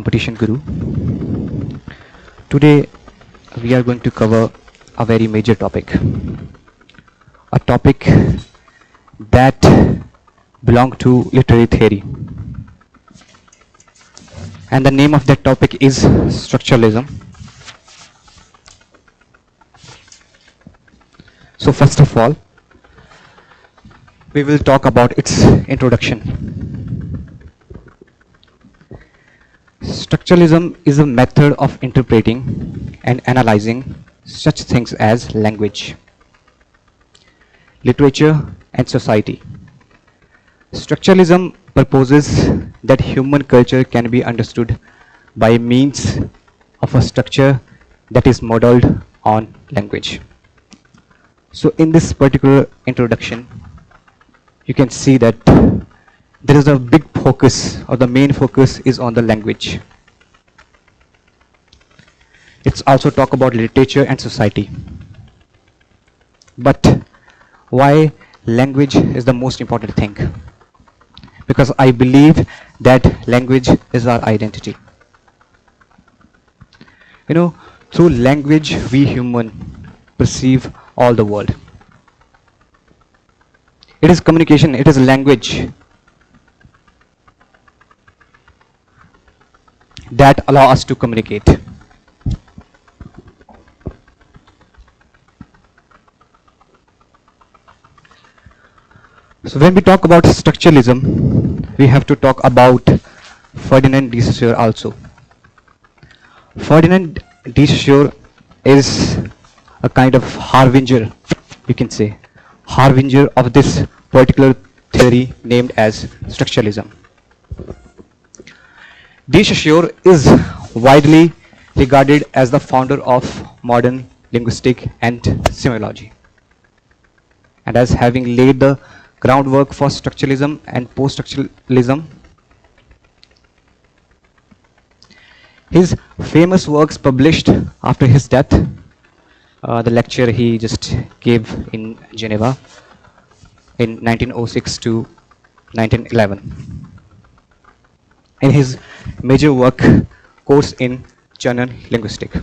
Competition Guru. Today we are going to cover a very major topic, a topic that belongs to literary theory, and the name of that topic is structuralism. So first of all, we will talk about its introduction. Structuralism is a method of interpreting and analyzing such things as language, literature, and society. Structuralism proposes that human culture can be understood by means of a structure that is modeled on language. So in this particular introduction, you can see that there is a big focus, or the main focus is on the language. It's also talk about literature and society. But why language is the most important thing? Because I believe that language is our identity. Through language we human perceive all the world. It is communication, it is language that allow us to communicate. So when we talk about structuralism, we have to talk about Ferdinand de Saussure also. Ferdinand de Saussure is a kind of harbinger, you can say, harbinger of this particular theory named as structuralism. De Saussure is widely regarded as the founder of modern linguistics and semiology, and as having laid the groundwork for structuralism and post-structuralism. His famous works published after his death, the lecture he just gave in Geneva in 1906 to 1911. In his major work, Course in General Linguistics.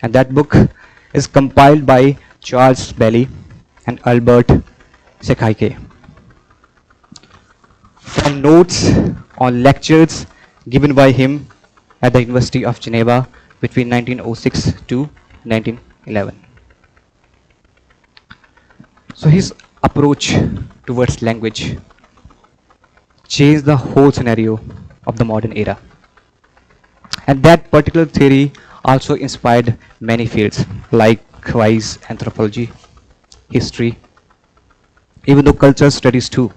And that book is compiled by Charles Bailey and Albert Sekaike. From notes on lectures given by him at the University of Geneva between 1906 to 1911. So his approach towards language changed the whole scenario of the modern era. And that particular theory also inspired many fields, likewise anthropology, history, even though cultural studies too,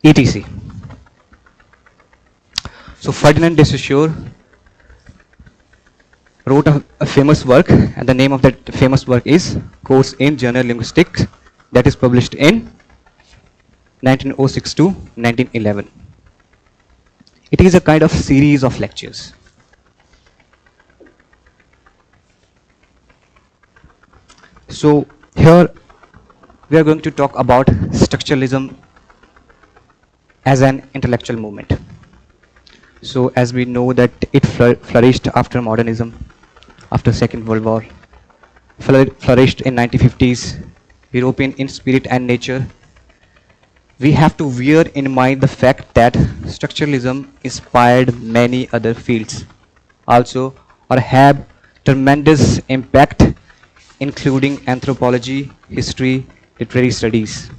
etc. So Ferdinand de Saussure wrote a famous work, and the name of that famous work is Course in General Linguistics, that is published in 1906 to 1911. It is a kind of series of lectures. So here we are going to talk about structuralism as an intellectual movement. So as we know that it flourished after modernism, after Second World War, flourished in 1950s, European in spirit and nature. We have to bear in mind the fact that structuralism inspired many other fields also, or have tremendous impact, including anthropology, history, literary studies.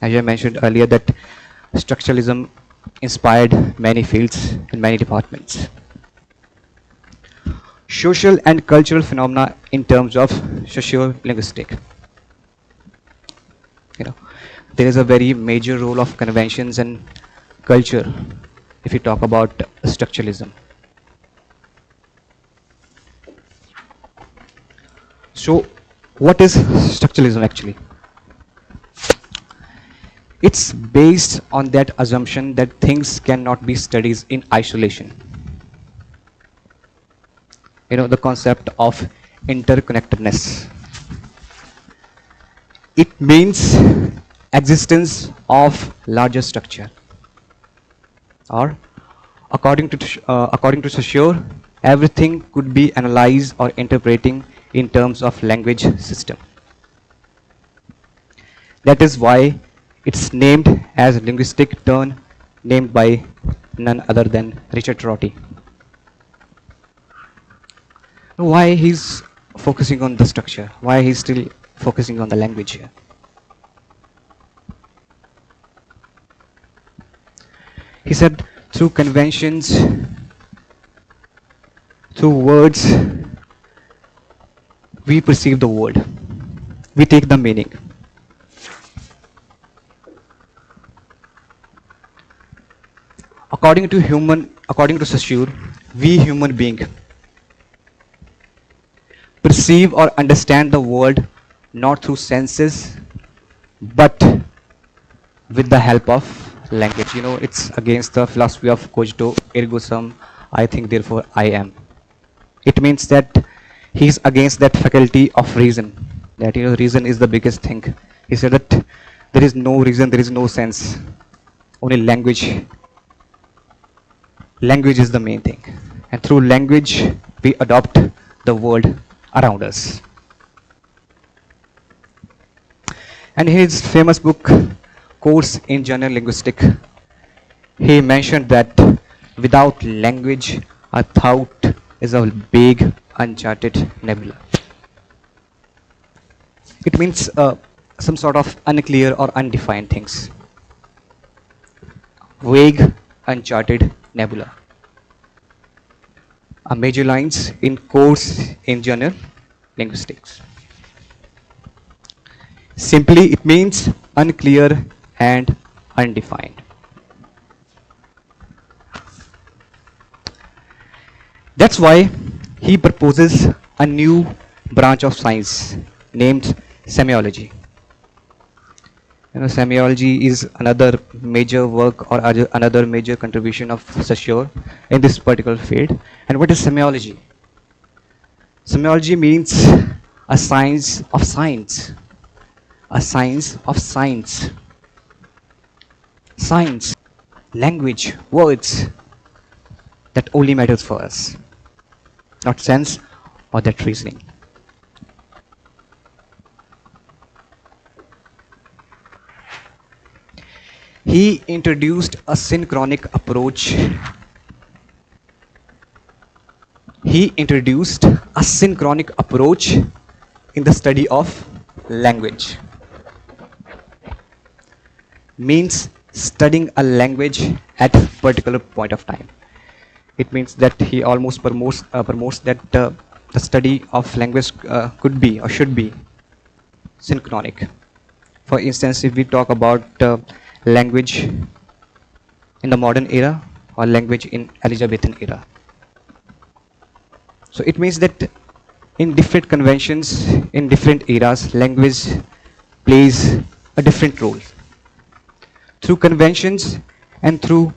As I mentioned earlier, that structuralism inspired many fields in many departments. Social and cultural phenomena in terms of socio-linguistic. There is a very major role of conventions and culture if we talk about structuralism. So what is structuralism actually? It's based on that assumption that things cannot be studied in isolation. The concept of interconnectedness. It means existence of larger structure. Or according to Saussure, everything could be analyzed or interpreting in terms of language system. That is why it's named as linguistic turn, named by none other than Richard Rorty. Why he's focusing on the structure? Why he's still focusing on the language here? He said through conventions, through words, we perceive the world. We take the meaning. According to Saussure, we human beings perceive or understand the world not through senses, but with the help of language. It's against the philosophy of cogito ergo sum, I think therefore I am. It means that he's against that faculty of reason, that reason is the biggest thing. He said that there is no reason, there is no sense, only language. Language is the main thing, and through language we adopt the world around us. And his famous book, Course in General Linguistics, he mentioned that without language, a thought is a big, uncharted nebula. It means some sort of unclear or undefined things. Vague, uncharted nebula. A major lines in Course in General Linguistics. Simply, it means unclear and undefined. That's why he proposes a new branch of science named semiology. Semiology is another major work or another major contribution of Saussure in this particular field. And what is semiology? Semiology means a science of science. A science of science. Science, language, words, that only matters for us, not sense or that reasoning. He introduced a synchronic approach. He introduced a synchronic approach in the study of language. Means studying a language at a particular point of time. It means that he almost promotes that the study of language could be or should be synchronic. For instance, if we talk about language in the modern era or language in Elizabethan era. So it means that in different conventions, in different eras, language plays a different role. Through conventions and through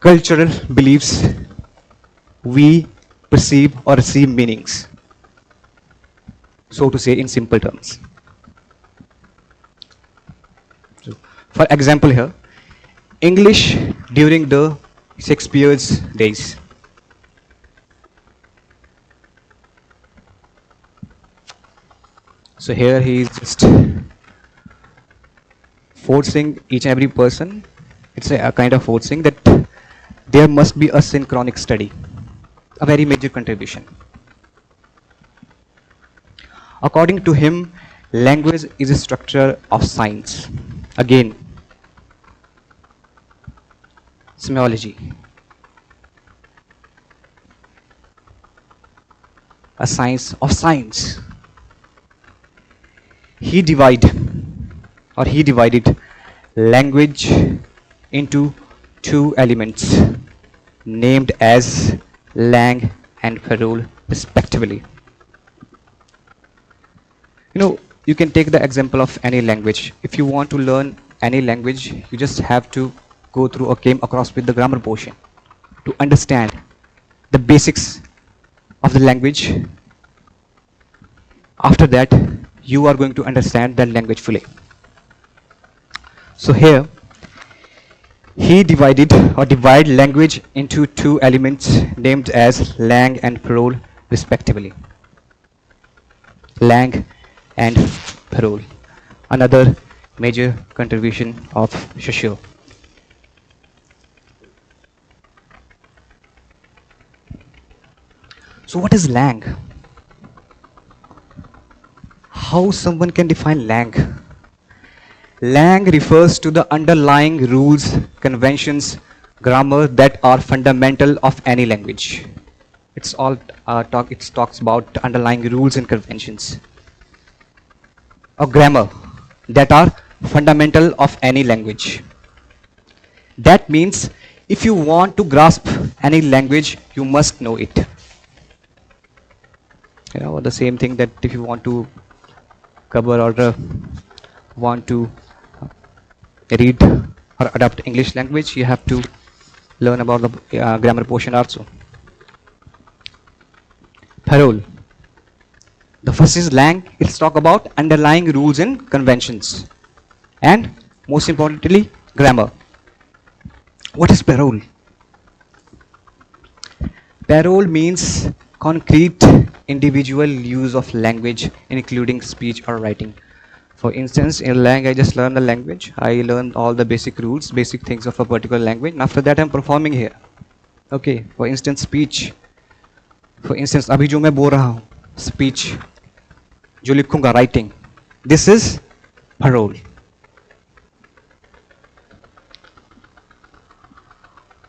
cultural beliefs, we perceive or receive meanings, so to say in simple terms. So, for example here, English during the Shakespeare's days. So here he is just forcing each and every person, it's a kind of forcing that there must be a synchronic study, a very major contribution. According to him, language is a structure of science. Again, semiology. A science of science. He divided language into two elements named as lang and parole respectively. You can take the example of any language. If you want to learn any language, you just have to go through or came across with the grammar portion to understand the basics of the language. After that, you are going to understand the language fully. So here, He divide language into two elements named as lang and parole respectively. Lang and parole. Another major contribution of Saussure. So what is lang? How someone can define lang? Lang refers to the underlying rules, conventions, grammar that are fundamental of any language. It talks about underlying rules and conventions or grammar that are fundamental of any language. That means if you want to grasp any language, you must know it. You know, the same thing that if you want to cover or want to read or adapt English language, you have to learn about the grammar portion also. Parole. The first is lang. It's talk about underlying rules and conventions, and most importantly, grammar. What is parole? Parole means concrete individual use of language, including speech or writing. For instance, in lang, I just learn the language. I learn all the basic rules, basic things of a particular language. And after that, I'm performing here. Okay. For instance, speech. For instance, अभी जो मैं बोल रहा हूँ, speech, जो लिखूँगा, writing. This is parole.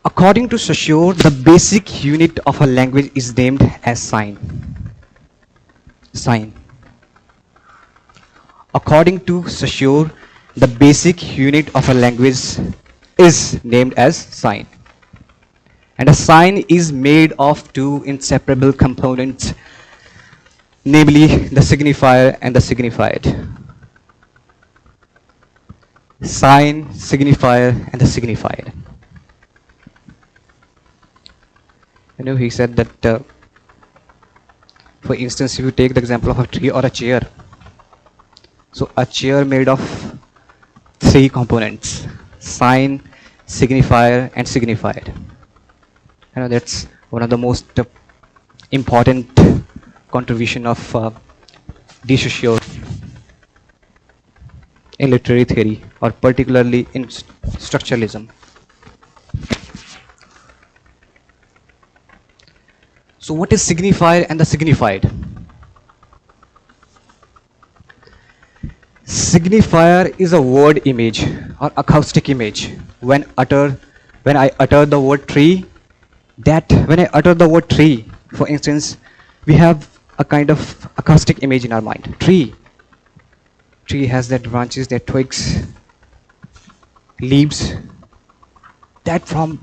According to Saussure, the basic unit of a language is named as sign. Sign. According to Saussure, the basic unit of a language is named as sign. And a sign is made of two inseparable components, namely the signifier and the signified. Sign, signifier, and the signified. You know, he said that, for instance, if you take the example of a tree or a chair, so a chair made of three components: sign, signifier, and signified. You know, that's one of the most important contribution of de Saussure in literary theory, or particularly in structuralism. So what is signifier and the signified? Signifier is a word image or acoustic image. When I utter the word tree, when I utter the word tree, for instance, we have a kind of acoustic image in our mind. Tree has that branches, that twigs, leaves, that form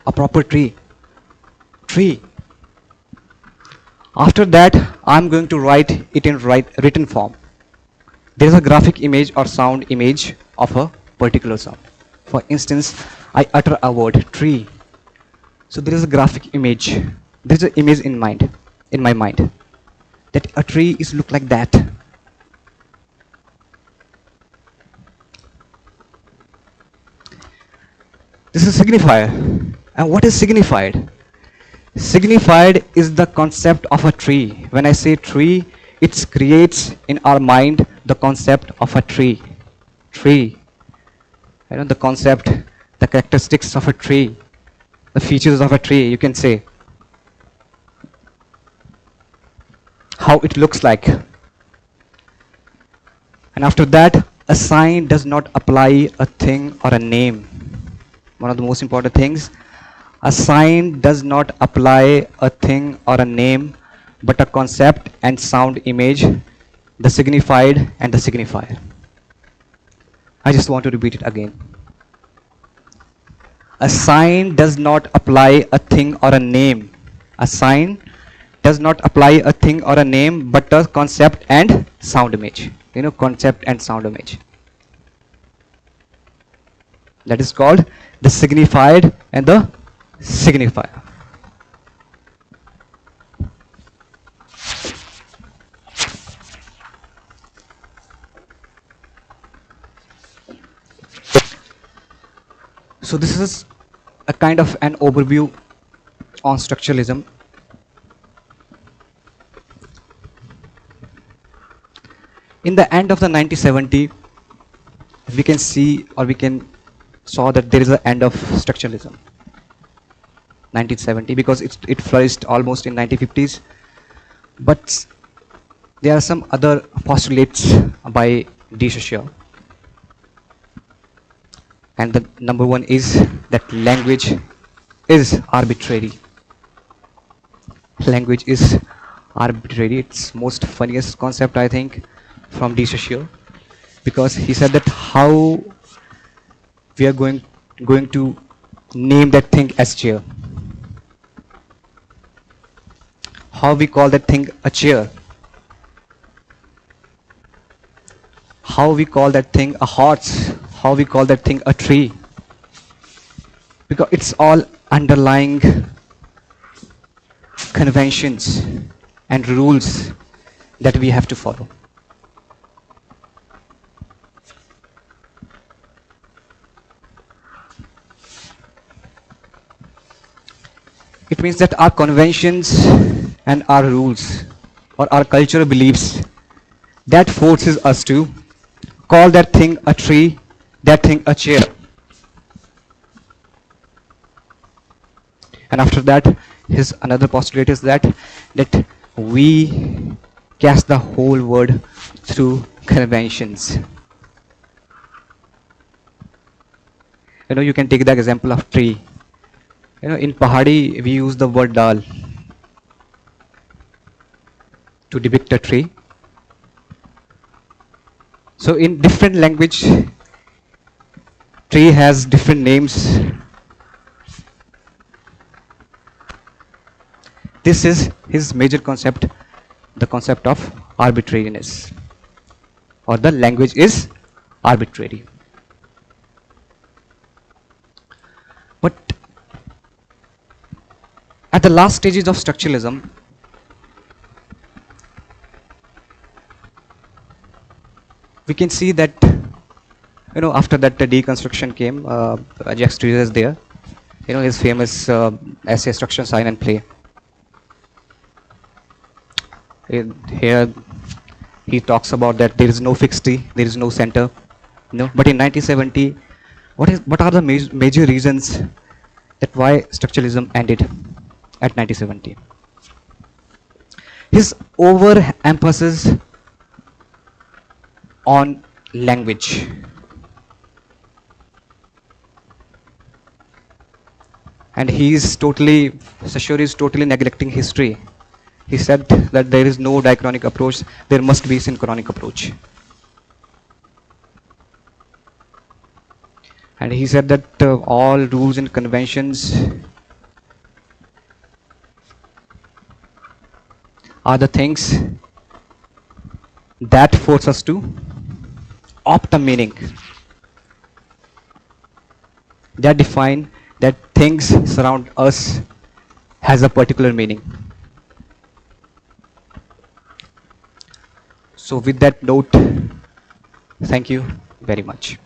a proper tree. After that, I'm going to write it in written form. There is a graphic image or sound image of a particular sound. For instance, I utter a word tree. So there is a graphic image. There is an image in my mind, that a tree is look like that. This is signifier. And what is signified? Signified is the concept of a tree. When I say tree, it creates in our mind the concept of a tree. You know, the concept, the characteristics of a tree, the features of a tree, you can say. How it looks like. And after that, a sign does not apply a thing or a name. One of the most important things, a sign does not apply a thing or a name, but a concept and sound image, the signified and the signifier. I just want to repeat it again. A sign does not apply a thing or a name. A sign does not apply a thing or a name, but a concept and sound image. You know, concept and sound image. That is called the signified and the signifier. So this is a kind of an overview on structuralism. In the end of the 1970, we can see, or we can saw that there is an end of structuralism. 1970, because it flourished almost in 1950s. But there are some other postulates by de Saussure. And the number one is that language is arbitrary. Language is arbitrary. It's most funniest concept, I think, from de Saussure, because he said that how we are going to name that thing as chair. How we call that thing a chair? How we call that thing a horse? How we call that thing a tree? Because it's all underlying conventions and rules that we have to follow. It means that our conventions and our rules or our cultural beliefs, that forces us to call that thing a tree, that thing a chair. And after that, his another postulate is that we cast the whole world through conventions. You can take the example of tree. In Pahadi, we use the word dal to depict a tree. So in different language, tree has different names. This is his major concept, the concept of arbitrariness, or the language is arbitrary. But at the last stages of structuralism, we can see that after that the deconstruction came, Jacques Derrida is there, his famous essay Structure, Sign and Play. Here he talks about that there is no fixed T, there is no center. But in 1970, what are the major reasons that why structuralism ended at 1970? His overemphasis on language. And Saussure is totally neglecting history. He said that there is no diachronic approach, there must be synchronic approach. And he said that all rules and conventions are the things that force us to opt a meaning, that define that things surround us has a particular meaning. So with that note, thank you very much.